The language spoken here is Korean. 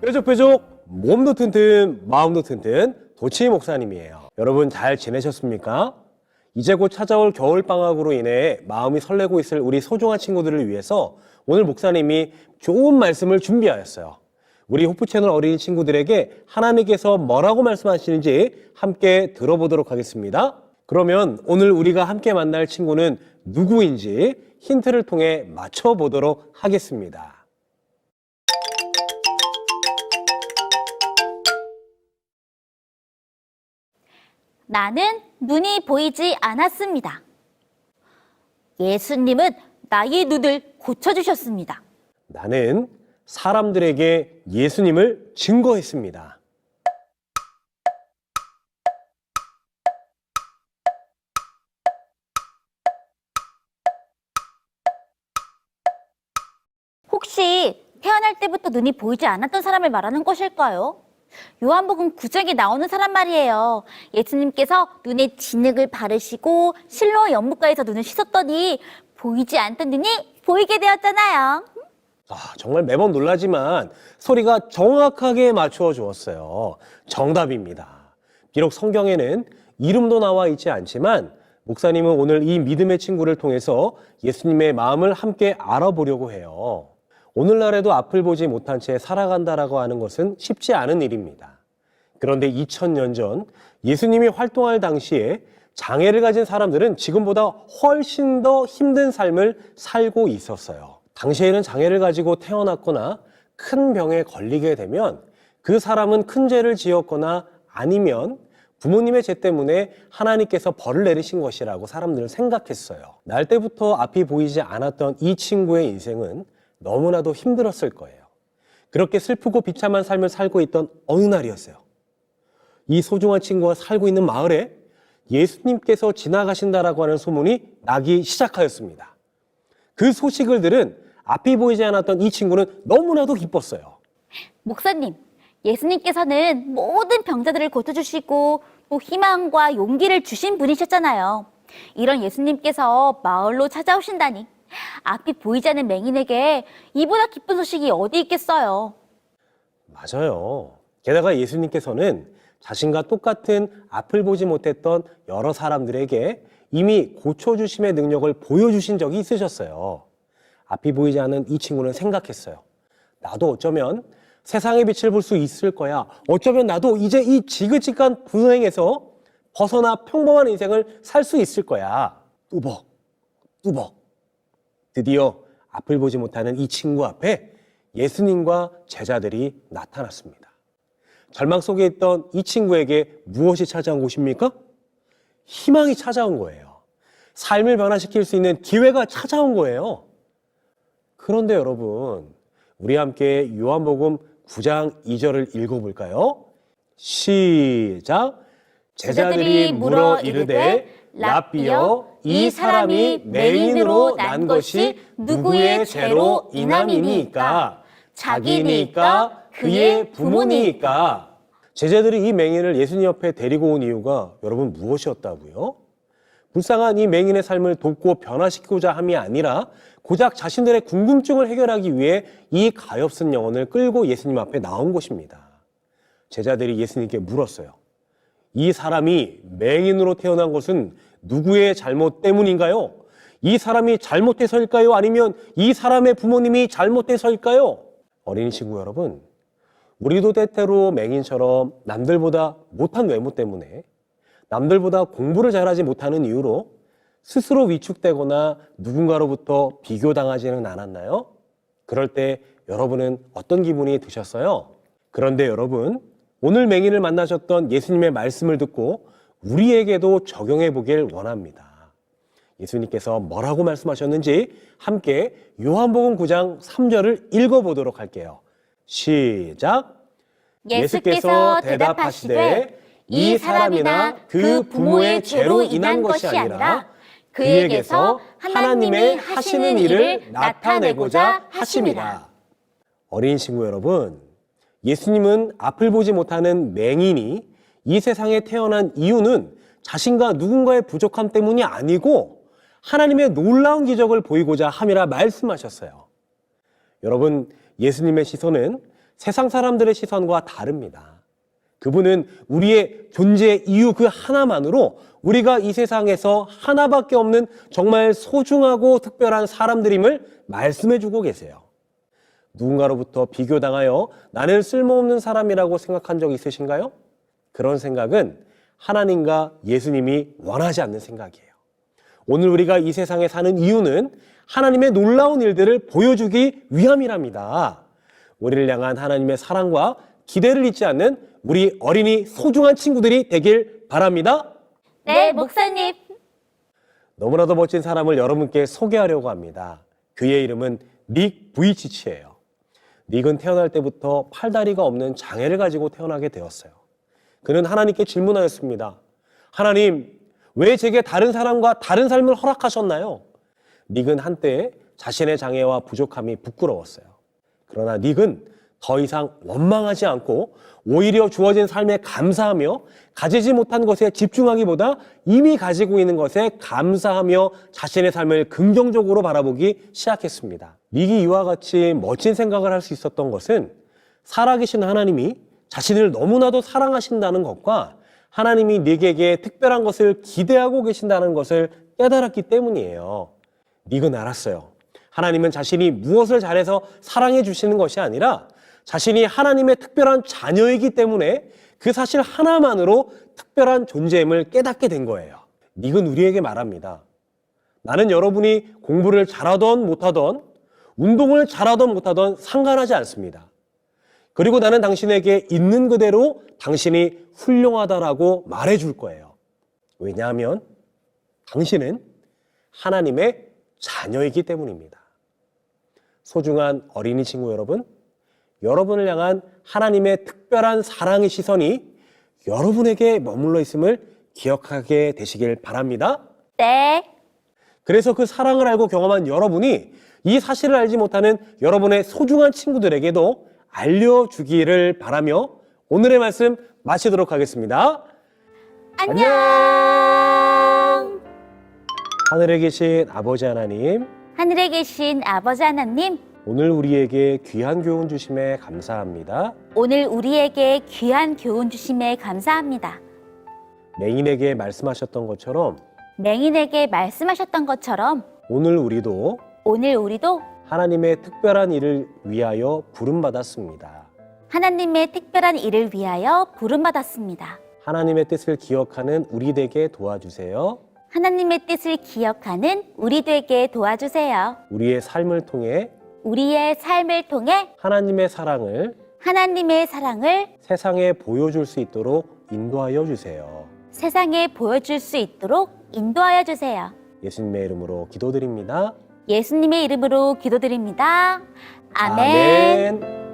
뾰족뾰족 몸도 튼튼 마음도 튼튼 도치 목사님이에요. 여러분 잘 지내셨습니까? 이제 곧 찾아올 겨울방학으로 인해 마음이 설레고 있을 우리 소중한 친구들을 위해서 오늘 목사님이 좋은 말씀을 준비하였어요. 우리 호프 채널 어린이 친구들에게 하나님께서 뭐라고 말씀하시는지 함께 들어보도록 하겠습니다. 그러면 오늘 우리가 함께 만날 친구는 누구인지 힌트를 통해 맞춰보도록 하겠습니다. 나는 눈이 보이지 않았습니다. 예수님은 나의 눈을 고쳐주셨습니다. 나는 사람들에게 예수님을 증거했습니다. 혹시 태어날 때부터 눈이 보이지 않았던 사람을 말하는 것일까요? 요한복음 9장에 나오는 사람 말이에요. 예수님께서 눈에 진흙을 바르시고 실로 연못가에서 눈을 씻었더니 보이지 않던 눈이 보이게 되었잖아요. 정말 매번 놀라지만 소리가 정확하게 맞추어 주었어요. 정답입니다. 비록 성경에는 이름도 나와 있지 않지만 목사님은 오늘 이 믿음의 친구를 통해서 예수님의 마음을 함께 알아보려고 해요. 오늘날에도 앞을 보지 못한 채 살아간다라고 하는 것은 쉽지 않은 일입니다. 그런데 2000년 전 예수님이 활동할 당시에 장애를 가진 사람들은 지금보다 훨씬 더 힘든 삶을 살고 있었어요. 당시에는 장애를 가지고 태어났거나 큰 병에 걸리게 되면 그 사람은 큰 죄를 지었거나 아니면 부모님의 죄 때문에 하나님께서 벌을 내리신 것이라고 사람들은 생각했어요. 날 때부터 앞이 보이지 않았던 이 친구의 인생은 너무나도 힘들었을 거예요. 그렇게 슬프고 비참한 삶을 살고 있던 어느 날이었어요. 이 소중한 친구가 살고 있는 마을에 예수님께서 지나가신다라고 하는 소문이 나기 시작하였습니다. 그 소식을 들은 앞이 보이지 않았던 이 친구는 너무나도 기뻤어요. 목사님, 예수님께서는 모든 병자들을 고쳐주시고 또 희망과 용기를 주신 분이셨잖아요. 이런 예수님께서 마을로 찾아오신다니 앞이 보이지 않는 맹인에게 이보다 기쁜 소식이 어디 있겠어요. 맞아요. 게다가 예수님께서는 자신과 똑같은 앞을 보지 못했던 여러 사람들에게 이미 고쳐주심의 능력을 보여주신 적이 있으셨어요. 앞이 보이지 않는 이 친구는 생각했어요. 나도 어쩌면 세상의 빛을 볼 수 있을 거야. 어쩌면 나도 이제 이 지긋지긋한 불행에서 벗어나 평범한 인생을 살 수 있을 거야. 뚜벅. 드디어 앞을 보지 못하는 이 친구 앞에 예수님과 제자들이 나타났습니다. 절망 속에 있던 이 친구에게 무엇이 찾아온 것입니까? 희망이 찾아온 거예요. 삶을 변화시킬 수 있는 기회가 찾아온 거예요. 그런데 여러분, 우리 함께 요한복음 9장 2절을 읽어볼까요? 시작! 제자들이 물어 이르되 랍비여, 이 사람이 맹인으로 난 것이 누구의 죄로 인함이니까? 자기니까? 그의 부모니까? 제자들이 이 맹인을 예수님 옆에 데리고 온 이유가 여러분 무엇이었다고요? 불쌍한 이 맹인의 삶을 돕고 변화시키고자 함이 아니라 고작 자신들의 궁금증을 해결하기 위해 이 가엾은 영혼을 끌고 예수님 앞에 나온 것입니다. 제자들이 예수님께 물었어요. 이 사람이 맹인으로 태어난 것은 누구의 잘못 때문인가요? 이 사람이 잘못해서일까요? 아니면 이 사람의 부모님이 잘못해서일까요? 어린이 친구 여러분, 우리도 때때로 맹인처럼 남들보다 못한 외모 때문에 남들보다 공부를 잘하지 못하는 이유로 스스로 위축되거나 누군가로부터 비교당하지는 않았나요? 그럴 때 여러분은 어떤 기분이 드셨어요? 그런데 여러분, 오늘 맹인을 만나셨던 예수님의 말씀을 듣고 우리에게도 적용해 보길 원합니다. 예수님께서 뭐라고 말씀하셨는지 함께 요한복음 9장 3절을 읽어보도록 할게요. 시작! 예수께서 대답하시되 이 사람이나 그 부모의 죄로 인한 것이 아니라 그에게서 하나님의 하시는 일을 나타내고자 하심이라. 어린 친구 여러분, 예수님은 앞을 보지 못하는 맹인이 이 세상에 태어난 이유는 자신과 누군가의 부족함 때문이 아니고 하나님의 놀라운 기적을 보이고자 함이라 말씀하셨어요. 여러분, 예수님의 시선은 세상 사람들의 시선과 다릅니다. 그분은 우리의 존재 이유 그 하나만으로 우리가 이 세상에서 하나밖에 없는 정말 소중하고 특별한 사람들임을 말씀해주고 계세요. 누군가로부터 비교당하여 나는 쓸모없는 사람이라고 생각한 적 있으신가요? 그런 생각은 하나님과 예수님이 원하지 않는 생각이에요. 오늘 우리가 이 세상에 사는 이유는 하나님의 놀라운 일들을 보여주기 위함이랍니다. 우리를 향한 하나님의 사랑과 기대를 잊지 않는 우리 어린이 소중한 친구들이 되길 바랍니다. 네, 목사님. 너무나도 멋진 사람을 여러분께 소개하려고 합니다. 그의 이름은 닉 부이치치예요. 닉은 태어날 때부터 팔다리가 없는 장애를 가지고 태어나게 되었어요. 그는 하나님께 질문하였습니다. 하나님, 왜 제게 다른 사람과 다른 삶을 허락하셨나요? 닉은 한때 자신의 장애와 부족함이 부끄러웠어요. 그러나 닉은 더 이상 원망하지 않고 오히려 주어진 삶에 감사하며 가지지 못한 것에 집중하기보다 이미 가지고 있는 것에 감사하며 자신의 삶을 긍정적으로 바라보기 시작했습니다. 닉이 이와 같이 멋진 생각을 할 수 있었던 것은 살아계신 하나님이 자신을 너무나도 사랑하신다는 것과 하나님이 닉에게 특별한 것을 기대하고 계신다는 것을 깨달았기 때문이에요. 닉은 알았어요. 하나님은 자신이 무엇을 잘해서 사랑해 주시는 것이 아니라 자신이 하나님의 특별한 자녀이기 때문에 그 사실 하나만으로 특별한 존재임을 깨닫게 된 거예요. 닉은 우리에게 말합니다. 나는 여러분이 공부를 잘하던 못하던 운동을 잘하던 못하던 상관하지 않습니다. 그리고 나는 당신에게 있는 그대로 당신이 훌륭하다라고 말해줄 거예요. 왜냐하면 당신은 하나님의 자녀이기 때문입니다. 소중한 어린이 친구 여러분, 여러분을 향한 하나님의 특별한 사랑의 시선이 여러분에게 머물러 있음을 기억하게 되시길 바랍니다. 네. 그래서 그 사랑을 알고 경험한 여러분이 이 사실을 알지 못하는 여러분의 소중한 친구들에게도 알려주기를 바라며 오늘의 말씀 마치도록 하겠습니다. 안녕. 하늘에 계신 아버지 하나님, 하늘에 계신 아버지 하나님, 오늘 우리에게 귀한 교훈 주심에 감사합니다. 오늘 우리에게 귀한 교훈 주심에 감사합니다. 맹인에게 말씀하셨던 것처럼 맹인에게 말씀하셨던 것처럼 오늘 우리도 하나님의 특별한 일을 위하여 부름받았습니다. 하나님의 특별한 일을 위하여 부름받았습니다. 하나님의 뜻을 기억하는 우리 되게 도와주세요. 하나님의 뜻을 기억하는 우리 되게 도와주세요. 우리의 삶을 통해 하나님의 사랑을 세상에 보여줄 수 있도록 인도하여 주세요. 세상에 보여줄 수 있도록 인도하여 주세요. 예수님의 이름으로 기도드립니다. 예수님의 이름으로 기도드립니다. 아멘. 아멘.